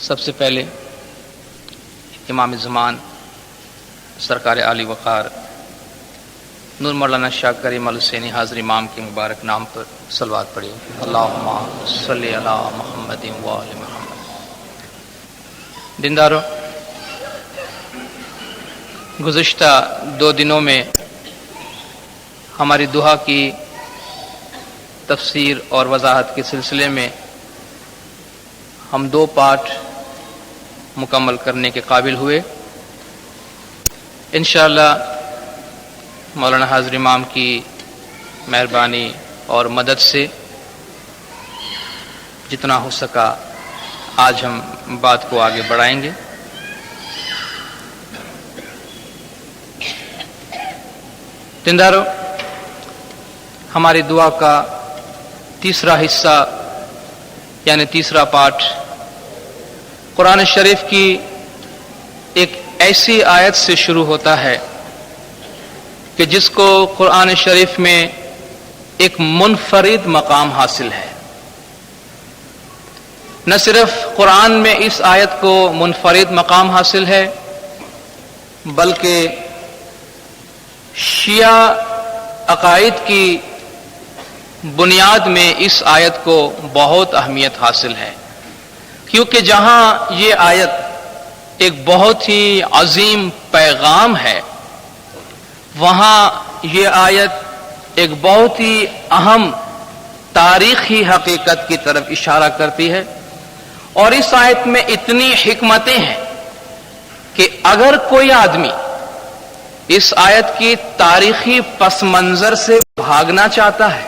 سب سے پہلے امام زمان سرکار عالی وقار نور مولانا شاہ کریم الحسینی حاضر امام کے مبارک نام پر صلوات پڑھیے۔ اللہم صلی علی محمد و آل محمد۔ دیندارو، گزشتہ 2 دنوں میں ہماری دعا کی تفسیر اور وضاحت کے سلسلے میں ہم 2 پارٹ مکمل کرنے کے قابل ہوئے۔ انشاءاللہ مولانا حاضر امام کی مہربانی اور مدد سے جتنا ہو سکا آج ہم بات کو آگے بڑھائیں گے۔ دیندارو، ہماری دعا کا تیسرا حصہ یعنی تیسرا پارٹ قرآن شریف کی ایک ایسی آیت سے شروع ہوتا ہے کہ جس کو قرآن شریف میں ایک منفرد مقام حاصل ہے۔ نہ صرف قرآن میں اس آیت کو منفرد مقام حاصل ہے بلکہ شیعہ عقائد کی بنیاد میں اس آیت کو بہت اہمیت حاصل ہے، کیونکہ جہاں یہ آیت ایک بہت ہی عظیم پیغام ہے، وہاں یہ آیت ایک بہت ہی اہم تاریخی حقیقت کی طرف اشارہ کرتی ہے، اور اس آیت میں اتنی حکمتیں ہیں کہ اگر کوئی آدمی اس آیت کی تاریخی پس منظر سے بھاگنا چاہتا ہے،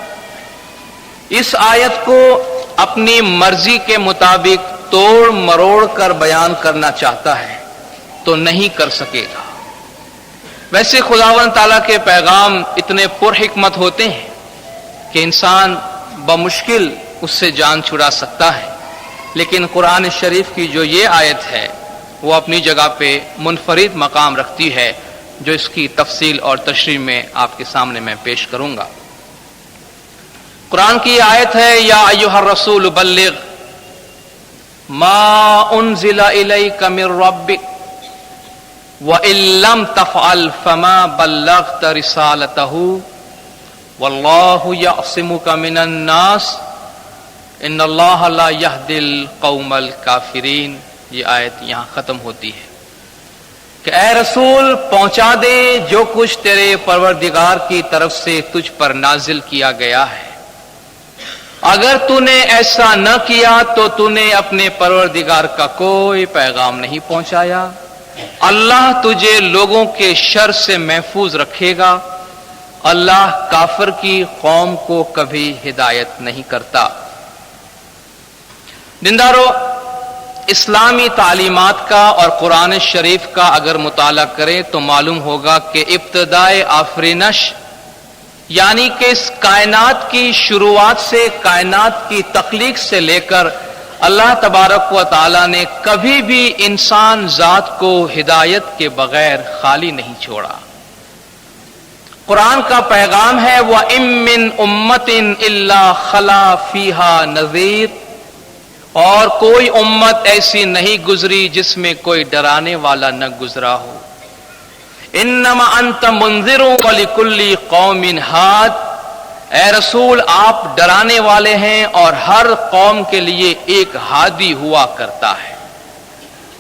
اس آیت کو اپنی مرضی کے مطابق توڑ مروڑ کر بیان کرنا چاہتا ہے تو نہیں کر سکے گا۔ ویسے خداوند تعالیٰ کے پیغام اتنے پرحکمت ہوتے ہیں کہ انسان بمشکل اس سے جان چھڑا سکتا ہے، لیکن قرآن شریف کی جو یہ آیت ہے وہ اپنی جگہ پہ منفرد مقام رکھتی ہے، جو اس کی تفصیل اور تشریح میں آپ کے سامنے میں پیش کروں گا۔ قرآن کی یہ آیت ہے، یا ایھا الرسول بلغ ما انزل الیک من ربک وَإِن لَّمْ تَفْعَلْ فَمَا بَلَّغْتَ رِسَالَتَهُ وَاللَّهُ يَعْصِمُكَ مِنَ النَّاسِ إِنَّ اللَّهَ لَا يَهْدِي الْقَوْمَ الْكَافِرِينَ۔ یہ آیت یہاں ختم ہوتی ہے کہ اے رسول پہنچا دے جو کچھ تیرے پروردگار کی طرف سے تجھ پر نازل کیا گیا ہے، اگر تو نے ایسا نہ کیا تو تو نے اپنے پروردگار کا کوئی پیغام نہیں پہنچایا۔ اللہ تجھے لوگوں کے شر سے محفوظ رکھے گا، اللہ کافر کی قوم کو کبھی ہدایت نہیں کرتا۔ دیندارو، اسلامی تعلیمات کا اور قرآن شریف کا اگر مطالعہ کریں تو معلوم ہوگا کہ ابتدائے آفرینش یعنی کہ اس کائنات کی شروعات سے، کائنات کی تخلیق سے لے کر اللہ تبارک و تعالی نے کبھی بھی انسان ذات کو ہدایت کے بغیر خالی نہیں چھوڑا۔ قرآن کا پیغام ہے وَإِن مِّن أُمَّةٍ إِلَّا خَلَا فِيهَا نَذِيرٌ، اور کوئی امت ایسی نہیں گزری جس میں کوئی ڈرانے والا نہ گزرا ہو۔ انما انت منذر ولکل قوم ہاد، اے رسول آپ ڈرانے والے ہیں اور ہر قوم کے لیے ایک ہادی ہوا کرتا ہے۔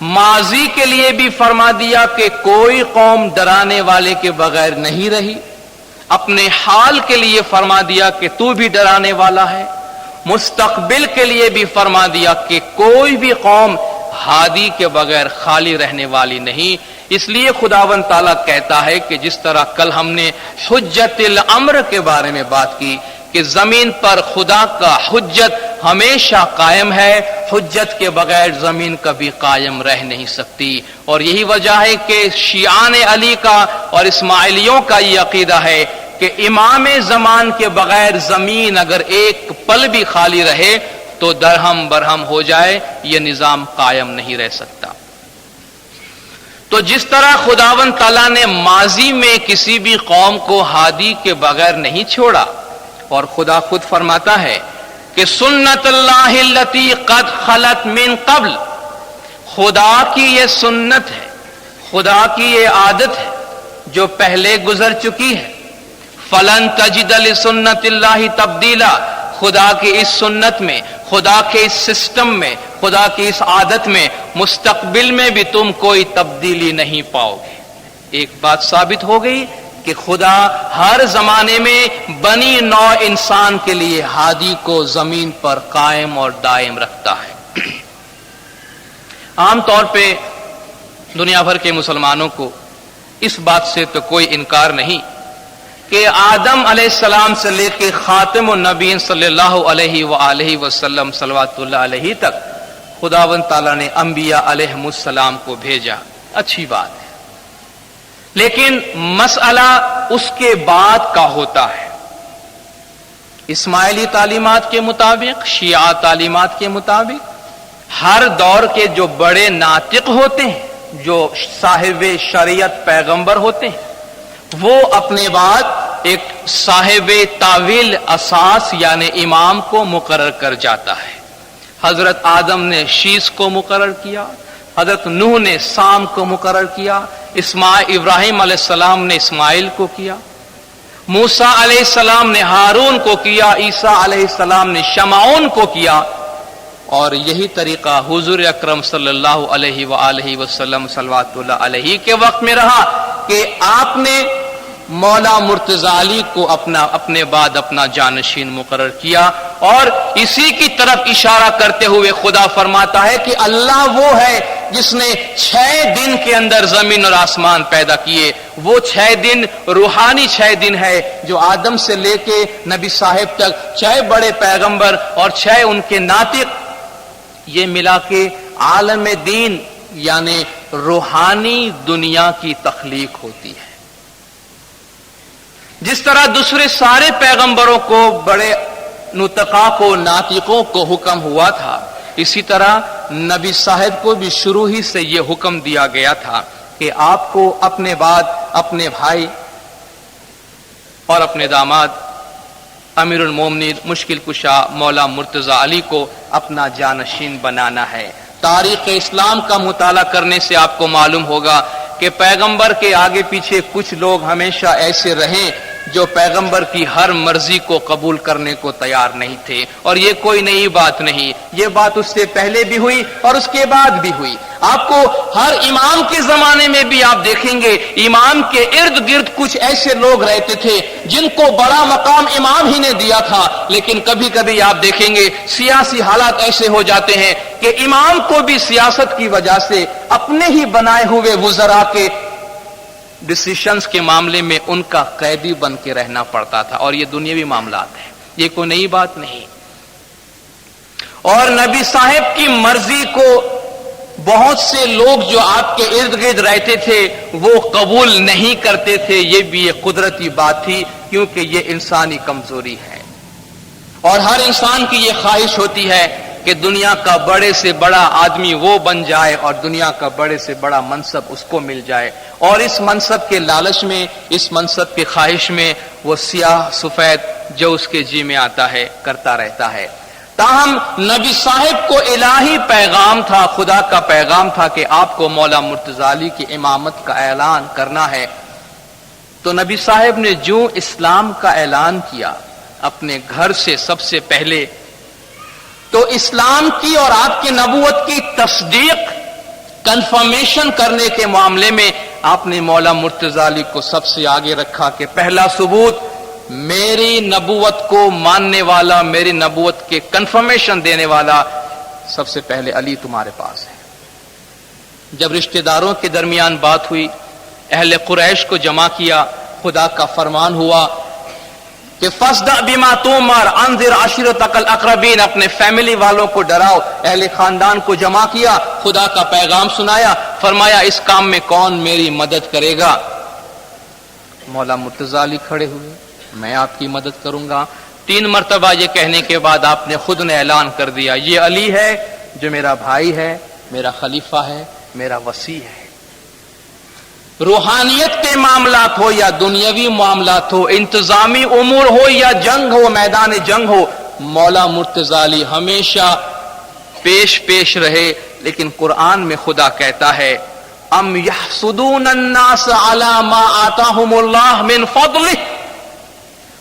ماضی کے لیے بھی فرما دیا کہ کوئی قوم ڈرانے والے کے بغیر نہیں رہی، اپنے حال کے لیے فرما دیا کہ تو بھی ڈرانے والا ہے، مستقبل کے لیے بھی فرما دیا کہ کوئی بھی قوم ہادی کے بغیر خالی رہنے والی نہیں۔ اس لیے خداوند تعالیٰ کہتا ہے کہ جس طرح کل ہم نے حجت الامر کے بارے میں بات کی کہ زمین پر خدا کا حجت ہمیشہ قائم ہے، حجت کے بغیر زمین کبھی قائم رہ نہیں سکتی، اور یہی وجہ ہے کہ شیعان علی کا اور اسماعیلیوں کا یہ عقیدہ ہے کہ امام زمان کے بغیر زمین اگر ایک پل بھی خالی رہے تو درہم برہم ہو جائے، یہ نظام قائم نہیں رہ سکتا۔ تو جس طرح خداوند تعالیٰ نے ماضی میں کسی بھی قوم کو ہادی کے بغیر نہیں چھوڑا، اور خدا خود فرماتا ہے کہ سنت اللہ التی قد خلت من قبل خدا کی یہ سنت ہے، خدا کی یہ عادت ہے جو پہلے گزر چکی ہے. فلن تجد لسنت اللہ تبدیلا، خدا کی اس سنت میں، خدا کے اس سسٹم میں، خدا کی اس عادت میں مستقبل میں بھی تم کوئی تبدیلی نہیں پاؤ گے. ایک بات ثابت ہو گئی کہ خدا ہر زمانے میں بنی نوع انسان کے لیے ہادی کو زمین پر قائم اور دائم رکھتا ہے. عام طور پہ دنیا بھر کے مسلمانوں کو اس بات سے تو کوئی انکار نہیں کہ آدم علیہ السلام سے لے کے خاتم النبیین صلی اللہ علیہ وآلہ وسلم صلوات اللہ علیہ تک خداوند تعالیٰ نے انبیاء علیہم السلام کو بھیجا. اچھی بات ہے، لیکن مسئلہ اس کے بعد کا ہوتا ہے. اسماعیلی تعلیمات کے مطابق، شیعہ تعلیمات کے مطابق ہر دور کے جو بڑے ناطق ہوتے ہیں، جو صاحب شریعت پیغمبر ہوتے ہیں، وہ اپنے بعد ایک صاحب تاویل اساس یعنی امام کو مقرر کر جاتا ہے. حضرت آدم نے شیس کو مقرر کیا، حضرت نوح نے سام کو مقرر کیا، ابراہیم علیہ السلام نے اسماعیل کو کیا، موسیٰ علیہ السلام نے ہارون کو کیا، عیسیٰ علیہ السلام نے شمعون کو کیا. اور یہی طریقہ حضور اکرم صلی اللہ علیہ وآلہ وسلم صلوات اللہ علیہ کے وقت میں رہا کہ آپ نے مولا مرتضی علی کو اپنے بعد اپنا جانشین مقرر کیا. اور اسی کی طرف اشارہ کرتے ہوئے خدا فرماتا ہے کہ اللہ وہ ہے جس نے 6 دن کے اندر زمین اور آسمان پیدا کیے. وہ 6 دن روحانی 6 دن ہے جو آدم سے لے کے نبی صاحب تک 6 بڑے پیغمبر اور 6 ان کے ناطق، یہ ملا کے عالم دین یعنی روحانی دنیا کی تخلیق ہوتی ہے. جس طرح دوسرے سارے پیغمبروں کو، بڑے نطقاء کو، ناطقوں کو حکم ہوا تھا، اسی طرح نبی صاحب کو بھی شروع ہی سے یہ حکم دیا گیا تھا کہ آپ کو اپنے بعد اپنے بھائی اور اپنے داماد امیر المومنین مشکل کشا مولا مرتضی علی کو اپنا جانشین بنانا ہے. تاریخ اسلام کا مطالعہ کرنے سے آپ کو معلوم ہوگا کہ پیغمبر کے آگے پیچھے کچھ لوگ ہمیشہ ایسے رہیں جو پیغمبر کی ہر مرضی کو قبول کرنے کو تیار نہیں تھے. اور یہ کوئی نئی بات نہیں، یہ بات اس سے پہلے بھی ہوئی اور اس کے بعد بھی ہوئی. آپ کو ہر امام کے زمانے میں بھی آپ دیکھیں گے امام کے ارد گرد کچھ ایسے لوگ رہتے تھے جن کو بڑا مقام امام ہی نے دیا تھا. لیکن کبھی کبھی آپ دیکھیں گے سیاسی حالات ایسے ہو جاتے ہیں کہ امام کو بھی سیاست کی وجہ سے اپنے ہی بنائے ہوئے وزراء کے ڈسیشنز کے معاملے میں ان کا قیدی بن کے رہنا پڑتا تھا. اور یہ دنیاوی معاملات ہیں، یہ کوئی نئی بات نہیں. اور نبی صاحب کی مرضی کو بہت سے لوگ جو آپ کے ارد گرد رہتے تھے وہ قبول نہیں کرتے تھے. یہ بھی ایک قدرتی بات تھی کیونکہ یہ انسانی کمزوری ہے. اور ہر انسان کی یہ خواہش ہوتی ہے کہ دنیا کا بڑے سے بڑا آدمی وہ بن جائے اور دنیا کا بڑے سے بڑا منصب اس کو مل جائے. اور اس منصب کے لالچ میں، اس منصب کے خواہش میں وہ سیاہ سفید جو اس کے جی میں آتا ہے کرتا رہتا ہے. تاہم نبی صاحب کو الہی پیغام تھا، خدا کا پیغام تھا کہ آپ کو مولا مرتضی علی کی امامت کا اعلان کرنا ہے. تو نبی صاحب نے جو اسلام کا اعلان کیا اپنے گھر سے سب سے پہلے، تو اسلام کی اور آپ کی نبوت کی تصدیق، کنفرمیشن کرنے کے معاملے میں آپ نے مولا مرتضی علی کو سب سے آگے رکھا کہ پہلا ثبوت، میری نبوت کو ماننے والا، میری نبوت کے کنفرمیشن دینے والا سب سے پہلے علی تمہارے پاس ہے. جب رشتہ داروں کے درمیان بات ہوئی، اہل قریش کو جمع کیا، خدا کا فرمان ہوا کہ فَاصْدَعْ بِمَا تُؤْمَرْ أَنذِرْ عَشِيرَتَكَ الْأَقْرَبِينَ، اپنے فیملی والوں کو ڈراؤ، اہل خاندان کو جمع کیا، خدا کا پیغام سنایا، فرمایا اس کام میں کون میری مدد کرے گا؟ مولا مرتضی علی کھڑے ہوئے، میں آپ کی مدد کروں گا. 3 مرتبہ یہ کہنے کے بعد آپ نے خود نے اعلان کر دیا یہ علی ہے جو میرا بھائی ہے، میرا خلیفہ ہے، میرا وصی ہے. روحانیت کے معاملات ہو یا دنیاوی معاملات ہو، انتظامی امور ہو یا جنگ ہو، میدان جنگ ہو، مولا مرتضی علی ہمیشہ پیش رہے، لیکن قرآن میں خدا کہتا ہے ام یحسدون الناس علی ما آتاہم اللہ من فضلہ،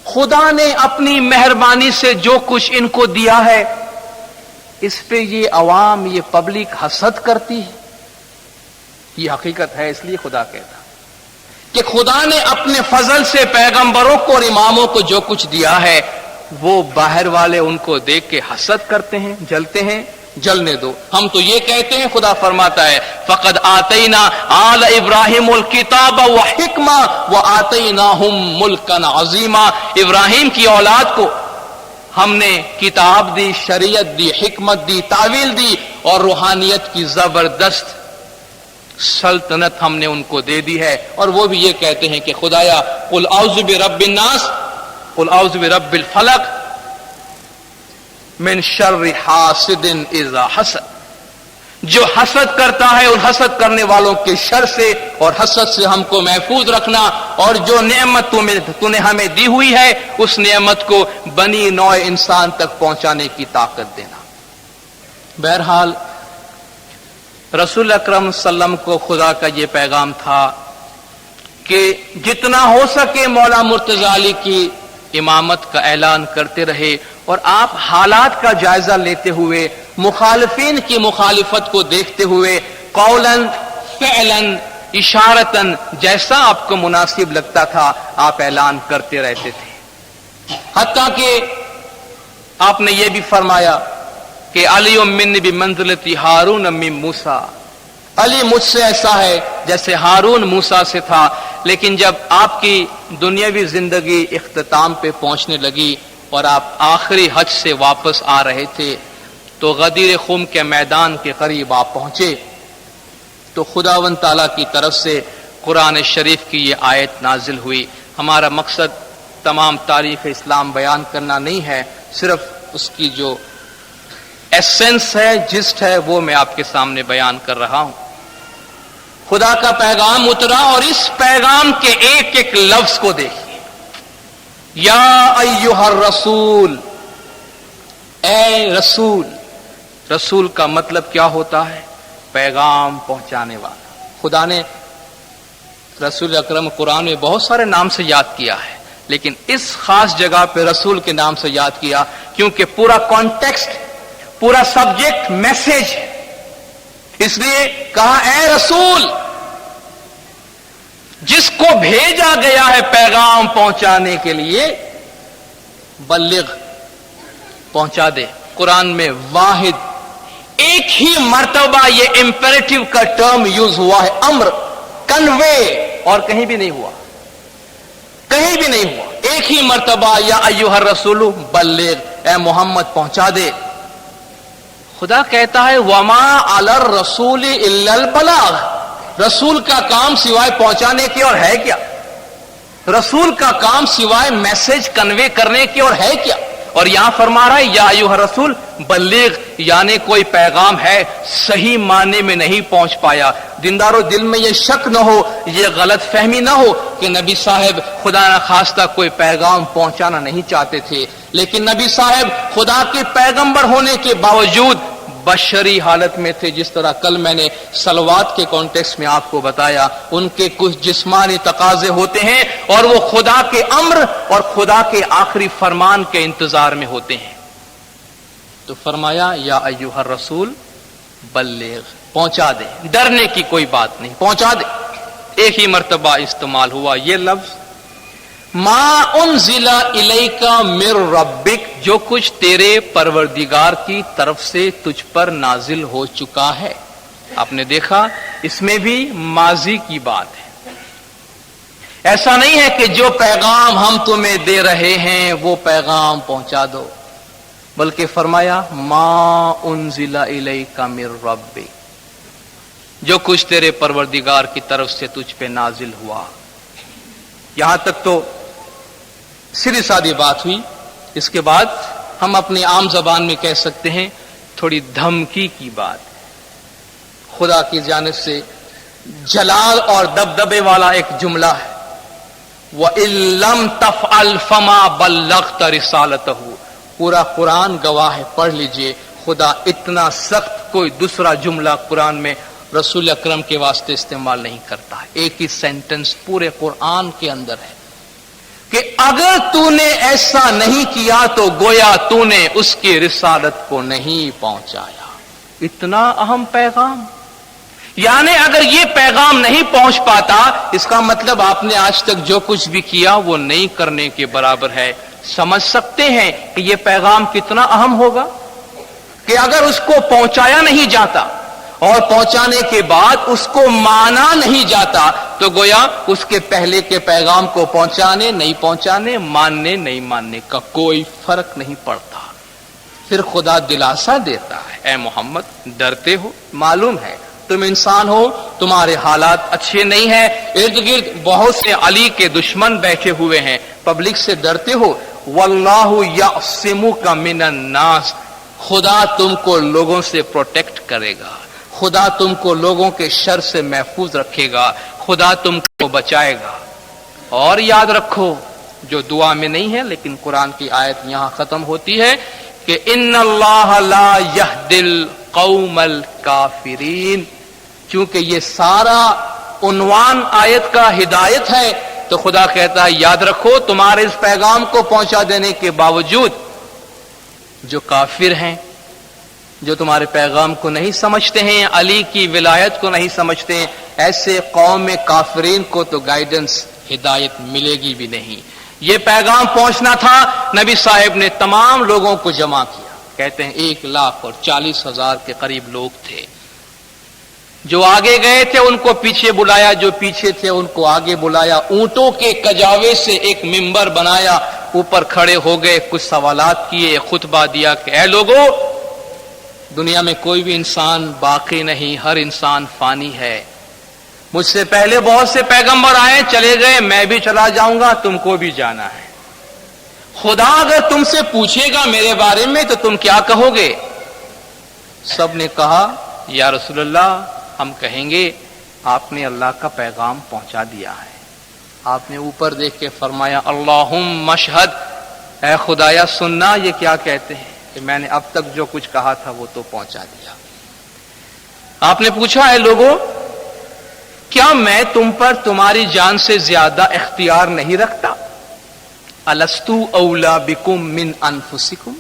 خدا نے اپنی مہربانی سے جو کچھ ان کو دیا ہے اس پہ یہ عوام، یہ پبلک حسد کرتی ہے. یہ حقیقت ہے. اس لیے خدا کہتا کہ خدا نے اپنے فضل سے پیغمبروں کو اور اماموں کو جو کچھ دیا ہے وہ باہر والے ان کو دیکھ کے حسد کرتے ہیں، جلتے ہیں. جلنے دو. ہم تو یہ کہتے ہیں، خدا فرماتا ہے فقد آتینا آل ابراہیم الکتاب وحکمہ وآتیناہم ملکا عظیما، ابراہیم کی اولاد کو ہم نے کتاب دی، شریعت دی، حکمت دی، تعویل دی اور روحانیت کی زبردست سلطنت ہم نے ان کو دے دی ہے. اور وہ بھی یہ کہتے ہیں کہ خدایا قل اعوذ برب الناس، قل اعوذ برب الفلق من شر حاسد اذا حسد، جو حسد کرتا ہے ان حسد کرنے والوں کے شر سے اور حسد سے ہم کو محفوظ رکھنا، اور جو نعمت تو نے ہمیں دی ہوئی ہے اس نعمت کو بنی نوع انسان تک پہنچانے کی طاقت دینا. بہرحال رسول اکرم صلی اللہ علیہ وسلم کو خدا کا یہ پیغام تھا کہ جتنا ہو سکے مولا مرتضی علی کی امامت کا اعلان کرتے رہے، اور آپ حالات کا جائزہ لیتے ہوئے، مخالفین کی مخالفت کو دیکھتے ہوئے قولاً فعلاً اشارتاً جیسا آپ کو مناسب لگتا تھا آپ اعلان کرتے رہتے تھے. حتیٰ کہ آپ نے یہ بھی فرمایا کہ علی منی بمنزلتی ہارون من موسیٰ، علی مجھ سے ایسا ہے جیسے ہارون موسیٰ سے تھا. لیکن جب آپ کی دنیاوی زندگی اختتام پہ پہنچنے لگی اور آپ آخری حج سے واپس آ رہے تھے تو غدیر خم کے میدان کے قریب آپ پہنچے تو خداوند تعالیٰ کی طرف سے قرآن شریف کی یہ آیت نازل ہوئی. ہمارا مقصد تمام تاریخ اسلام بیان کرنا نہیں ہے، صرف اس کی جو ایسنس ہے، جسٹ ہے، وہ میں آپ کے سامنے بیان کر رہا ہوں. خدا کا پیغام اترا اور اس پیغام کے ایک ایک لفظ کو دیکھیے. یا ایھا الرسول، اے رسول. رسول کا مطلب کیا ہوتا ہے؟ پیغام پہنچانے والا. خدا نے رسول اکرم قرآن میں بہت سارے نام سے یاد کیا ہے، لیکن اس خاص جگہ پہ رسول کے نام سے یاد کیا کیونکہ پورا کانٹیکسٹ، پورا سبجیکٹ میسج ہے. اس لیے کہا اے رسول، جس کو بھیجا گیا ہے پیغام پہنچانے کے لیے، بلغ، پہنچا دے. قرآن میں واحد ایک ہی مرتبہ یہ امپیریٹو کا ٹرم یوز ہوا ہے، امر، کنوے، اور کہیں بھی نہیں ہوا، کہیں بھی نہیں ہوا. ایک ہی مرتبہ یا ایھا الرسول بلغ، اے محمد پہنچا دے. خدا کہتا ہے وما علی الرسول الا البلاغ، رسول کا کام سوائے پہنچانے کے اور ہے کیا؟ رسول کا کام سوائے میسج کنوے کرنے کے اور ہے کیا؟ اور یہاں فرما رہا ہے یا ایھا الرسول بلغ، یعنی کوئی پیغام ہے صحیح معنی میں نہیں پہنچ پایا. دیندارو دل میں یہ شک نہ ہو، یہ غلط فہمی نہ ہو کہ نبی صاحب خدا نخواستہ کوئی پیغام پہنچانا نہیں چاہتے تھے، لیکن نبی صاحب خدا کے پیغمبر ہونے کے باوجود بشری حالت میں تھے. جس طرح کل میں نے صلوات کے کانٹیکسٹ میں آپ کو بتایا، ان کے کچھ جسمانی تقاضے ہوتے ہیں اور وہ خدا کے امر اور خدا کے آخری فرمان کے انتظار میں ہوتے ہیں. تو فرمایا یا ایھا الرسول بلغ، پہنچا دے. ڈرنے کی کوئی بات نہیں، پہنچا دے. ایک ہی مرتبہ استعمال ہوا یہ لفظ، ما انزل الیک من ربک، جو کچھ تیرے پروردگار کی طرف سے تجھ پر نازل ہو چکا ہے. آپ نے دیکھا اس میں بھی ماضی کی بات ہے. ایسا نہیں ہے کہ جو پیغام ہم تمہیں دے رہے ہیں وہ پیغام پہنچا دو، بلکہ فرمایا ما انزل الیک من ربک، جو کچھ تیرے پروردگار کی طرف سے تجھ پہ نازل ہوا. یہاں تک تو سیدھی سادی بات ہوئی. اس کے بعد ہم اپنی عام زبان میں کہہ سکتے ہیں تھوڑی دھمکی کی بات. خدا کی جانب سے جلال اور دبدبے والا ایک جملہ ہے، وَإِن لَّمْ تَفْعَلْ فَمَا بَلَّغْتَ رِسَالَتَهُ. پورا قرآن گواہ ہے، پڑھ لیجئے. خدا اتنا سخت کوئی دوسرا جملہ قرآن میں رسول اکرم کے واسطے استعمال نہیں کرتا ہے. ایک ہی سینٹنس پورے قرآن کے اندر ہے کہ اگر تو نے ایسا نہیں کیا تو گویا تو نے اس کی رسالت کو نہیں پہنچایا. اتنا اہم پیغام. یعنی اگر یہ پیغام نہیں پہنچ پاتا اس کا مطلب آپ نے آج تک جو کچھ بھی کیا وہ نہیں کرنے کے برابر ہے. سمجھ سکتے ہیں کہ یہ پیغام کتنا اہم ہوگا کہ اگر اس کو پہنچایا نہیں جاتا اور پہنچانے کے بعد اس کو مانا نہیں جاتا تو گویا اس کے پہلے کے پیغام کو پہنچانے نہیں پہنچانے، ماننے نہیں ماننے کا کوئی فرق نہیں پڑتا. پھر خدا دلاسا دیتا ہے، اے محمد ڈرتے ہو، معلوم ہے تم انسان ہو، تمہارے حالات اچھے نہیں ہیں، ارد گرد بہت سے علی کے دشمن بیٹھے ہوئے ہیں، پبلک سے ڈرتے ہو. واللہ یعصمک من الناس، خدا تم کو لوگوں سے پروٹیکٹ کرے گا، خدا تم کو لوگوں کے شر سے محفوظ رکھے گا، خدا تم کو بچائے گا. اور یاد رکھو جو دعا میں نہیں ہے لیکن قرآن کی آیت یہاں ختم ہوتی ہے کہ ان اللہ لا یہدی القوم الکافرین. چونکہ یہ سارا عنوان آیت کا ہدایت ہے تو خدا کہتا ہے یاد رکھو تمہارے اس پیغام کو پہنچا دینے کے باوجود جو کافر ہیں، جو تمہارے پیغام کو نہیں سمجھتے ہیں، علی کی ولایت کو نہیں سمجھتے ہیں، ایسے قوم کافرین کو تو گائیڈنس ہدایت ملے گی بھی نہیں. یہ پیغام پہنچنا تھا، نبی صاحب نے تمام لوگوں کو جمع کیا. کہتے ہیں 1,40,000 کے قریب لوگ تھے. جو آگے گئے تھے ان کو پیچھے بلایا، جو پیچھے تھے ان کو آگے بلایا. اونٹوں کے کجاوے سے ایک منبر بنایا، اوپر کھڑے ہو گئے، کچھ سوالات کیے، خطبہ دیا کہ اے لوگوں، دنیا میں کوئی بھی انسان باقی نہیں، ہر انسان فانی ہے. مجھ سے پہلے بہت سے پیغمبر آئے چلے گئے، میں بھی چلا جاؤں گا، تم کو بھی جانا ہے. خدا اگر تم سے پوچھے گا میرے بارے میں تو تم کیا کہو گے؟ سب نے کہا یا رسول اللہ ہم کہیں گے آپ نے اللہ کا پیغام پہنچا دیا ہے. آپ نے اوپر دیکھ کے فرمایا اللہم اشہد، اے خدایا سننا یہ کیا کہتے ہیں کہ میں نے اب تک جو کچھ کہا تھا وہ تو پہنچا دیا. آپ نے پوچھا اے لوگوں کیا میں تم پر تمہاری جان سے زیادہ اختیار نہیں رکھتا؟ الستو اولا بکم من انفسکم،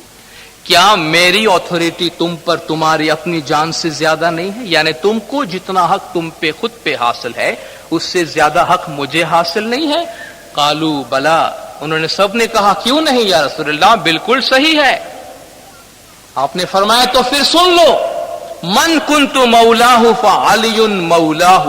کیا میری اتھارٹی تم پر تمہاری اپنی جان سے زیادہ نہیں ہے؟ یعنی تم کو جتنا حق تم پہ خود پہ حاصل ہے اس سے زیادہ حق مجھے حاصل نہیں ہے؟ قالو بلا، انہوں نے سب نے کہا کیوں نہیں یا رسول اللہ، بالکل صحیح ہے. آپ نے فرمایا تو پھر سن لو، من کنت مولاہ فعلی مولاہ.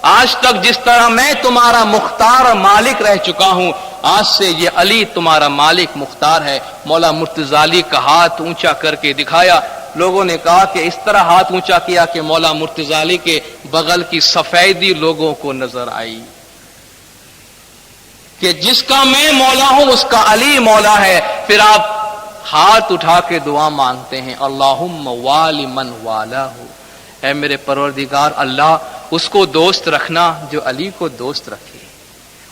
آج تک جس طرح میں تمہارا مختار مالک رہ چکا ہوں، آج سے یہ علی تمہارا مالک مختار ہے. مولا مرتضی علی کا ہاتھ اونچا کر کے دکھایا. لوگوں نے کہا کہ اس طرح ہاتھ اونچا کیا کہ مولا مرتضی علی کے بغل کی سفیدی لوگوں کو نظر آئی کہ جس کا میں مولا ہوں اس کا علی مولا ہے. پھر آپ ہاتھ اٹھا کے دعا مانگتے ہیں اللہم والی من والہ، اے میرے پروردگار اللہ اس کو دوست رکھنا جو علی کو دوست رکھے،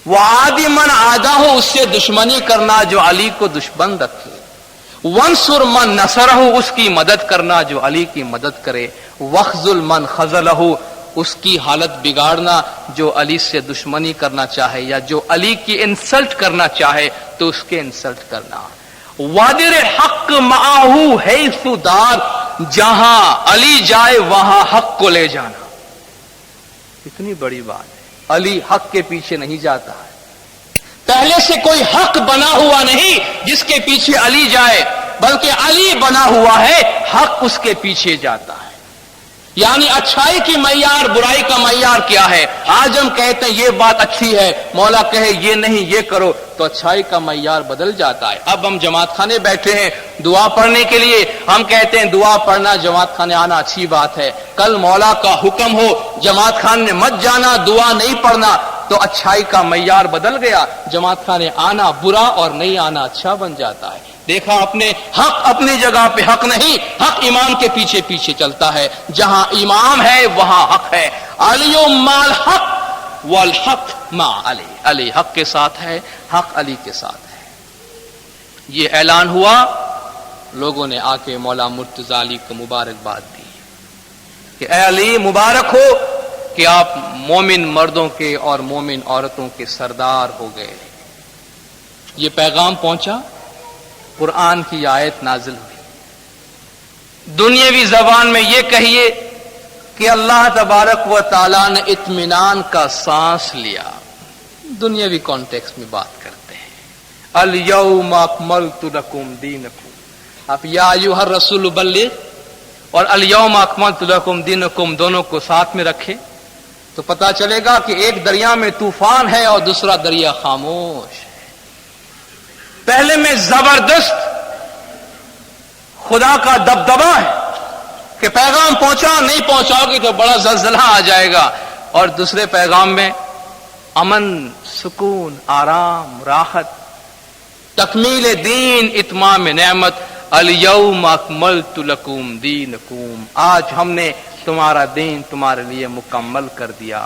وعادی من عادہ ہو، اس سے دشمنی کرنا جو علی کو دشمن رکھے، وانصر من نصرہ، اس کی مدد کرنا جو علی کی مدد کرے، وخذل من خذلہ، اس کی حالت بگاڑنا جو علی سے دشمنی کرنا چاہے یا جو علی کی انسلٹ کرنا چاہے تو اس کے انسلٹ کرنا. وادر حق معاہو حیث دار، جہاں علی جائے وہاں حق کو لے جانا. اتنی بڑی بات ہے، علی حق کے پیچھے نہیں جاتا ہے. پہلے سے کوئی حق بنا ہوا نہیں جس کے پیچھے علی جائے، بلکہ علی بنا ہوا ہے، حق اس کے پیچھے جاتا ہے. یعنی اچھائی کی معیار برائی کا معیار کیا ہے؟ آج ہم کہتے ہیں یہ بات اچھی ہے، مولا کہے یہ نہیں یہ کرو تو اچھائی کا معیار بدل جاتا ہے. اب ہم جماعت خانے بیٹھے ہیں دعا پڑھنے کے لیے، ہم کہتے ہیں دعا پڑھنا جماعت خانے آنا اچھی بات ہے. کل مولا کا حکم ہو جماعت خانے مت جانا، دعا نہیں پڑھنا، تو اچھائی کا معیار بدل گیا. جماعت خانے آنا برا اور نہیں آنا اچھا بن جاتا ہے. دیکھا اپنے حق اپنی جگہ پہ حق نہیں، حق امام کے پیچھے پیچھے چلتا ہے. جہاں امام ہے وہاں حق ہے. علی مال حق والحق مع علی، علی حق کے ساتھ ہے، حق علی کے ساتھ ہے. یہ اعلان ہوا لوگوں نے آ کے مولا مرتضی علی کو مبارکباد دی کہ اے علی مبارک ہو کہ آپ مومن مردوں کے اور مومن عورتوں کے سردار ہو گئے۔ یہ پیغام پہنچا، قرآن کی آیت نازل ہوئی۔ دنیاوی زبان میں یہ کہیے کہ اللہ تبارک و تعالیٰ نے اطمینان کا سانس لیا۔ دنیاوی کانٹیکسٹ میں بات کرتے ہیں، الیوم اکملت لکم دینکم۔ آپ یا ایھا الرسول بلغ اور الیوم اکملت لکم دینکم دونوں کو ساتھ میں رکھے تو پتا چلے گا کہ ایک دریا میں طوفان ہے اور دوسرا دریا خاموش ہے۔ پہلے میں زبردست خدا کا دبدبا ہے کہ پیغام پہنچا، نہیں پہنچاؤ گے تو بڑا زلزلہ آ جائے گا، اور دوسرے پیغام میں امن، سکون، آرام، راحت، تکمیل دین، اتمام نعمت، الیوم اکملت لکم دینکم، آج ہم نے تمہارا دین تمہارے لیے مکمل کر دیا۔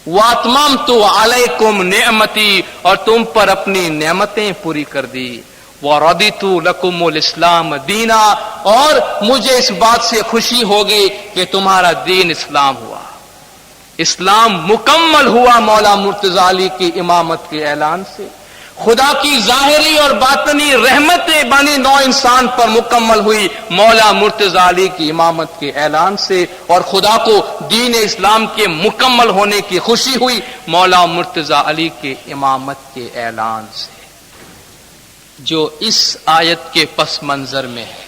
واتممت علیکم نعمتی، اور تم پر اپنی نعمتیں پوری کر دی۔ وردیت لکم الاسلام دینا، اور مجھے اس بات سے خوشی ہو گئی کہ تمہارا دین اسلام ہوا۔ اسلام مکمل ہوا مولا مرتضی علی کی امامت کے اعلان سے۔ خدا کی ظاہری اور باطنی رحمتیں بنی نوع انسان پر مکمل ہوئی مولا مرتضی علی کی امامت کے اعلان سے، اور خدا کو دین اسلام کے مکمل ہونے کی خوشی ہوئی مولا مرتضی علی کے امامت کے اعلان سے۔ جو اس آیت کے پس منظر میں ہے،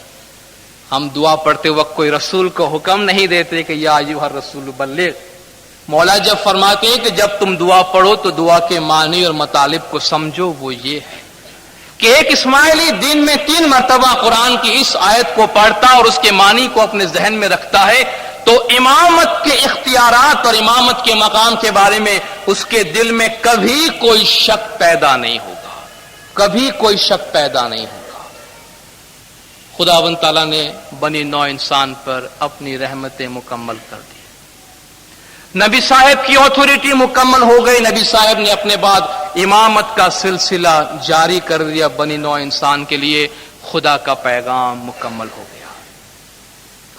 ہم دعا پڑھتے وقت کوئی رسول کو حکم نہیں دیتے کہ یا ایھا الرسول بلغ۔ مولا جب فرماتے ہیں کہ جب تم دعا پڑھو تو دعا کے معنی اور مطالب کو سمجھو، وہ یہ ہے کہ ایک اسماعیلی دن میں 3 مرتبہ قرآن کی اس آیت کو پڑھتا اور اس کے معنی کو اپنے ذہن میں رکھتا ہے تو امامت کے اختیارات اور امامت کے مقام کے بارے میں اس کے دل میں کبھی کوئی شک پیدا نہیں ہوگا، کبھی کوئی شک پیدا نہیں ہوگا۔ خداوند تعالیٰ نے بنی نوع انسان پر اپنی رحمتیں مکمل کر دی۔ نبی صاحب کی اتھارٹی مکمل ہو گئی، نبی صاحب نے اپنے بعد امامت کا سلسلہ جاری کر دیا بنی نوع انسان کے لیے۔ خدا کا پیغام مکمل ہو گیا۔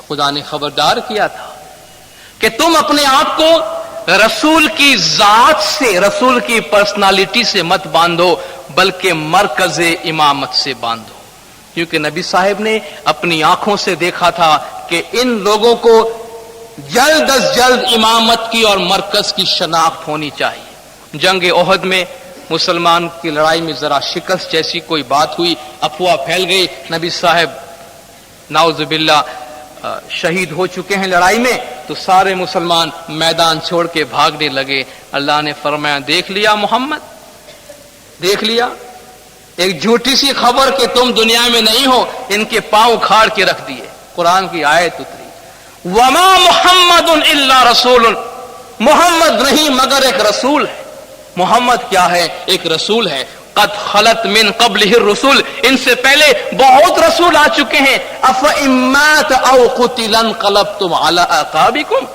خدا نے خبردار کیا تھا کہ تم اپنے آپ کو رسول کی ذات سے، رسول کی پرسنالٹی سے مت باندھو، بلکہ مرکز امامت سے باندھو، کیونکہ نبی صاحب نے اپنی آنکھوں سے دیکھا تھا کہ ان لوگوں کو جلد از جلد امامت کی اور مرکز کی شناخت ہونی چاہیے۔ جنگ احد میں مسلمان کی لڑائی میں ذرا شکست جیسی کوئی بات ہوئی، افواہ پھیل گئی، نبی صاحب نعوذ باللہ شہید ہو چکے ہیں لڑائی میں، تو سارے مسلمان میدان چھوڑ کے بھاگنے لگے۔ اللہ نے فرمایا دیکھ لیا محمد، دیکھ لیا، ایک جھوٹی سی خبر کہ تم دنیا میں نہیں ہو، ان کے پاؤں کھاڑ کے رکھ دیے۔ قرآن کی آیت اتری، وما محمد الا رسول، محمد نہیں مگر ایک رسول ہے۔ محمد کیا ہے؟ ایک رسول ہے۔ قد خلت من قبلہ الرسل، ان سے پہلے بہت رسول آ چکے ہیں۔ افإن مات او قتل انقلبتم علی اعقابکم،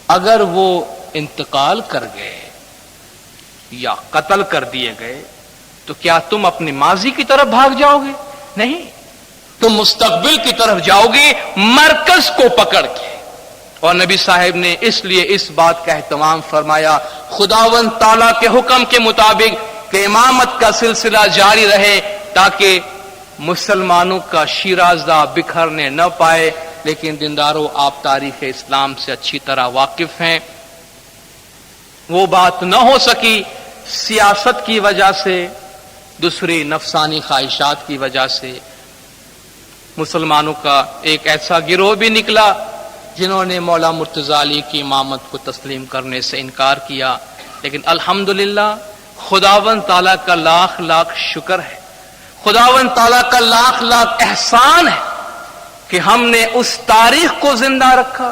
اگر وہ انتقال کر گئے یا قتل کر دیے گئے تو کیا تم اپنی ماضی کی طرف بھاگ جاؤ گے؟ نہیں، تم مستقبل کی طرف جاؤ گے مرکز کو پکڑ کے۔ اور نبی صاحب نے اس لیے اس بات کا اہتمام فرمایا، خداوند تعالیٰ کے حکم کے مطابق کہ امامت کا سلسلہ جاری رہے تاکہ مسلمانوں کا شیرازہ بکھرنے نہ پائے۔ لیکن دینداروں، آپ تاریخ اسلام سے اچھی طرح واقف ہیں، وہ بات نہ ہو سکی سیاست کی وجہ سے، دوسری نفسانی خواہشات کی وجہ سے۔ مسلمانوں کا ایک ایسا گروہ بھی نکلا جنہوں نے مولا مرتضی علی کی امامت کو تسلیم کرنے سے انکار کیا، لیکن الحمدللہ خداوند تعالیٰ کا لاکھ لاکھ شکر ہے، خداوند تعالیٰ کا لاکھ لاکھ احسان ہے کہ ہم نے اس تاریخ کو زندہ رکھا،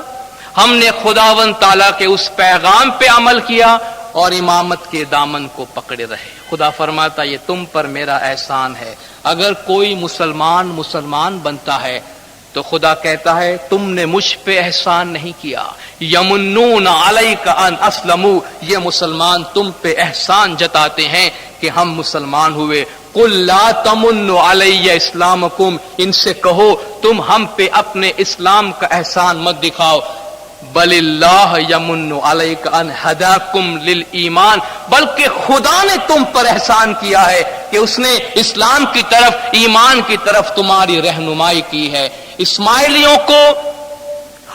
ہم نے خداوند تعالیٰ کے اس پیغام پہ عمل کیا اور امامت کے دامن کو پکڑے رہے۔ خدا فرماتا یہ تم پر میرا احسان ہے۔ اگر کوئی مسلمان بنتا ہے تو خدا کہتا ہے تم نے مجھ پہ احسان نہیں کیا۔ یمنون علیک ان اسلموا، یہ مسلمان تم پہ احسان جتاتے ہیں کہ ہم مسلمان ہوئے، قل لا تمنوا علی اسلامکم، ان سے کہو تم ہم پہ اپنے اسلام کا احسان مت دکھاؤ، بل اللہ یمن علیک ان ہداکم للایمان، بلکہ خدا نے تم پر احسان کیا ہے کہ اس نے اسلام کی طرف، ایمان کی طرف تمہاری رہنمائی کی ہے۔ اسماعیلیوں کو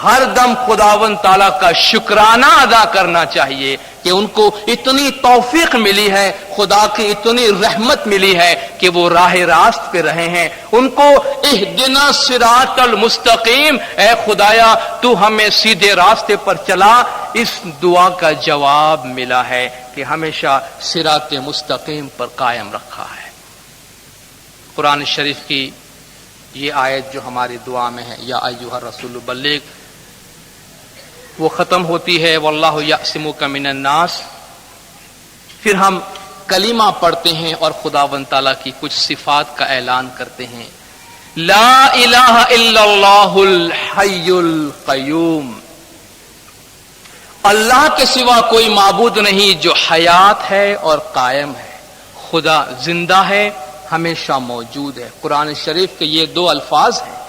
ہر دم خداوند تعالیٰ کا شکرانہ ادا کرنا چاہیے کہ ان کو اتنی توفیق ملی ہے، خدا کی اتنی رحمت ملی ہے کہ وہ راہ راست پہ رہے ہیں۔ ان کو اہدنا الصراط المستقیم، اے خدایا تو ہمیں سیدھے راستے پر چلا، اس دعا کا جواب ملا ہے کہ ہمیشہ صراط مستقیم پر قائم رکھا ہے۔ قرآن شریف کی یہ آیت جو ہماری دعا میں ہے، یا ایھا الرسول بلغ، وہ ختم ہوتی ہے واللہ یعصمک من الناس۔ پھر ہم کلمہ پڑھتے ہیں اور خداوند تعالیٰ کی کچھ صفات کا اعلان کرتے ہیں۔ لا الہ الا اللہ الحی القیوم، اللہ کے سوا کوئی معبود نہیں جو حیات ہے اور قائم ہے، خدا زندہ ہے، ہمیشہ موجود ہے۔ قرآن شریف کے یہ دو الفاظ ہیں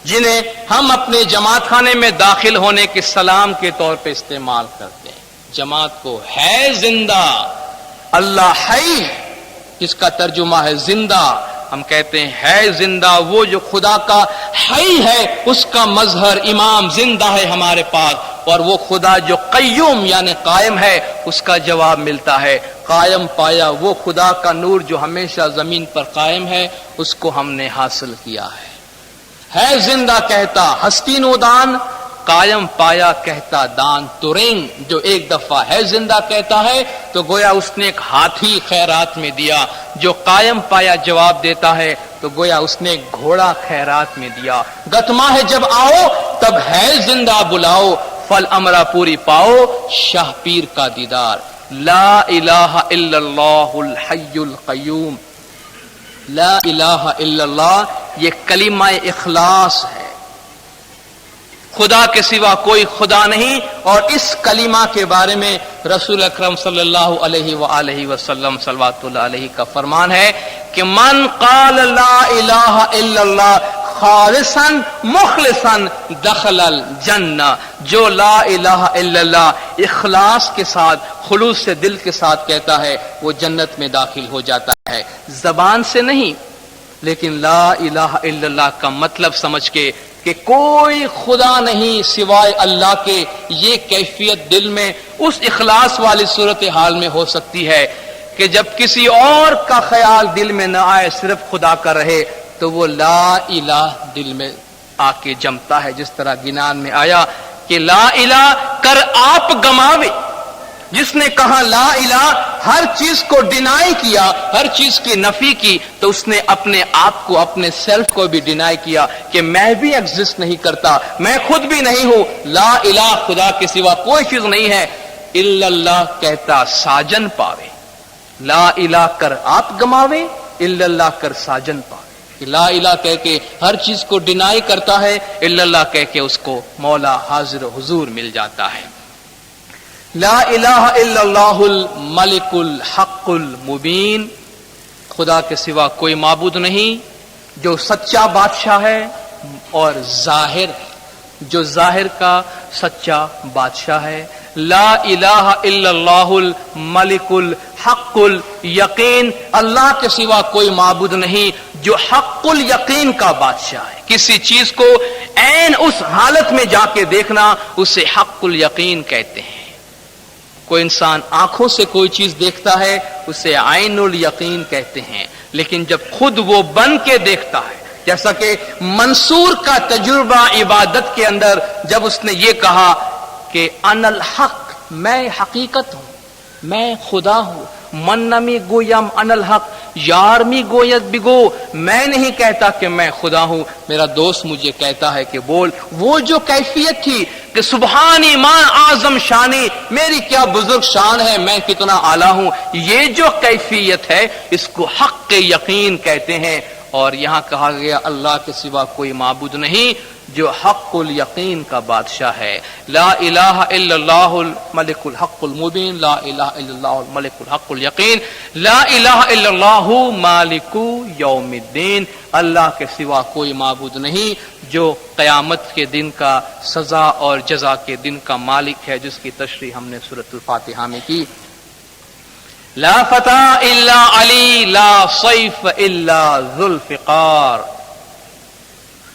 جنہیں ہم اپنے جماعت خانے میں داخل ہونے کے سلام کے طور پہ استعمال کرتے ہیں۔ جماعت کو ہے زندہ، اللہ حی، جس کا ترجمہ ہے زندہ، ہم کہتے ہیں ہے زندہ وہ جو خدا کا حی ہے، اس کا مظہر امام زندہ ہے ہمارے پاس، اور وہ خدا جو قیوم یعنی قائم ہے، اس کا جواب ملتا ہے قائم پایا وہ خدا کا نور جو ہمیشہ زمین پر قائم ہے، اس کو ہم نے حاصل کیا ہے زندہ کہتا ہستی نودان، قائم پایا کہتا دان ترنگ، جو ایک دفعہ ہے زندہ کہتا ہے تو گویا اس نے ایک ہاتھی خیرات میں دیا، جو قائم پایا جواب دیتا ہے تو گویا اس نے ایک گھوڑا خیرات میں دیا۔ گتما ہے جب آؤ تب ہے زندہ بلاؤ، فل امرا پوری پاؤ شاہ پیر کا دیدار۔ لا الہ الا اللہ الحی القیوم، لا الہ الا اللہ یہ کلمہ اخلاص ہے، خدا کے سوا کوئی خدا نہیں، اور اس کلمہ کے بارے میں رسول اکرم صلی اللہ علیہ وآلہ وسلم صلوات اللہ علیہ کا فرمان ہے کہ من قال لا الہ الا اللہ خالصا مخلصا دخل الجنہ، جو لا الہ الا اللہ اخلاص کے ساتھ، خلوص سے دل کے ساتھ کہتا ہے وہ جنت میں داخل ہو جاتا ہے، زبان سے نہیں لیکن لا الہ الا اللہ کا مطلب سمجھ کے کہ کوئی خدا نہیں سوائے اللہ کے، یہ کیفیت دل میں اس اخلاص والی صورتحال میں ہو سکتی ہے کہ جب کسی اور کا خیال دل میں نہ آئے، صرف خدا کا رہے، تو وہ لا الہ دل میں آ کے جمتا ہے، جس طرح گنان میں آیا کہ لا الہ کر آپ گماوے۔ جس نے کہا لا الہ، ہر چیز کو ڈینائی کیا، ہر چیز کی نفی کی، تو اس نے اپنے آپ کو، اپنے سیلف کو بھی ڈینائی کیا کہ میں بھی ایگزسٹ نہیں کرتا، میں خود بھی نہیں ہوں، لا الہ خدا کے سوا کوئی چیز نہیں ہے، الا اللہ کہتا ساجن پاوے، لا الہ کر آپ گماوے، الا اللہ کر ساجن پاوے۔ لا الہ کہہ کے ہر چیز کو ڈینائی کرتا ہے، الا اللہ کہہ کے اس کو مولا حاضر و حضور مل جاتا ہے۔ لا الہ الا اللہ الملک الحق المبین، خدا کے سوا کوئی معبود نہیں جو سچا بادشاہ ہے اور ظاہر، جو ظاہر کا سچا بادشاہ ہے۔ لا الہ الا اللہ الملک الحق الیقین، اللہ کے سوا کوئی معبود نہیں جو حق الیقین کا بادشاہ ہے۔ کسی چیز کو عین اس حالت میں جا کے دیکھنا، اسے حق الیقین کہتے ہیں۔ کوئی انسان آنکھوں سے کوئی چیز دیکھتا ہے، اسے عین الیقین کہتے ہیں، لیکن جب خود وہ بن کے دیکھتا ہے، جیسا کہ منصور کا تجربہ عبادت کے اندر جب اس نے یہ کہا کہ انا الحق، میں حقیقت ہوں، میں خدا ہوں، من نمی گویم انا الحق، یار می گوید بگو، میں نہیں کہتا کہ میں خدا ہوں، میرا دوست مجھے کہتا ہے کہ بول۔ وہ جو کیفیت تھی کہ سبحانی ما اعظم شانی، میری کیا بزرگ شان ہے، میں کتنا اعلیٰ ہوں، یہ جو کیفیت ہے اس کو حق یقین کہتے ہیں۔ اور یہاں کہا گیا اللہ کے سوا کوئی معبود نہیں جو حق الیقین کا بادشاہ ہے. لا الہ الا اللہ الملک الحق المبین، لا الہ الا اللہ الملک الحق الیقین، لا الہ الا اللہ مالک یوم الدین. اللہ کے سوا کوئی معبود نہیں جو قیامت کے دن کا سزا اور جزا کے دن کا مالک ہے، جس کی تشریح ہم نے سورۃ الفاتحہ میں کی. لا فتح الا علی، لا سیف الا ذوالفقار.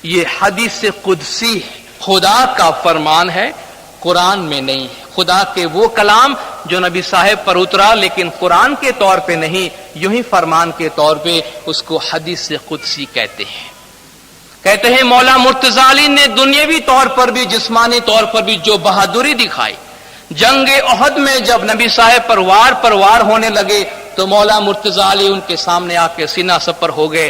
یہ حدیث قدسی خدا کا فرمان ہے، قرآن میں نہیں ہے. خدا کے وہ کلام جو نبی صاحب پر اترا لیکن قرآن کے طور پہ نہیں، یوں ہی فرمان کے طور پہ اس کو حدیث قدسی کہتے ہیں. کہتے ہیں مولا مرتضی علی نے دنیاوی طور پر بھی جسمانی طور پر بھی جو بہادری دکھائی، جنگ احد میں جب نبی صاحب پر وار ہونے لگے تو مولا مرتضی علی ان کے سامنے آ کے سینہ سپر ہو گئے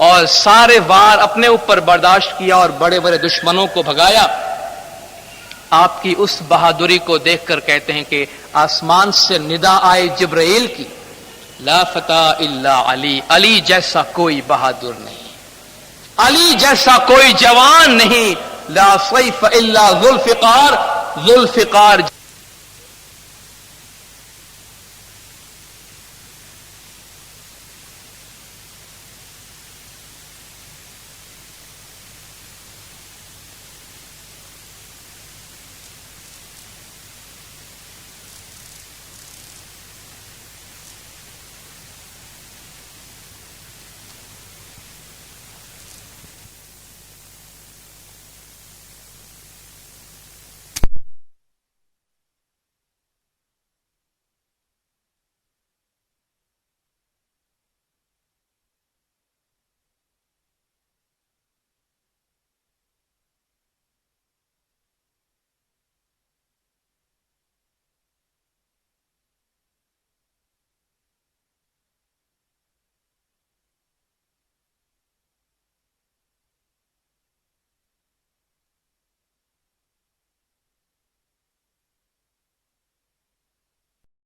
اور سارے وار اپنے اوپر برداشت کیا اور بڑے بڑے دشمنوں کو بھگایا. آپ کی اس بہادری کو دیکھ کر کہتے ہیں کہ آسمان سے ندا آئے جبرائیل کی، لا فتح الا علی، علی جیسا کوئی بہادر نہیں، علی جیسا کوئی جوان نہیں، لا سیف الا ذوالفقار، ذوالفقار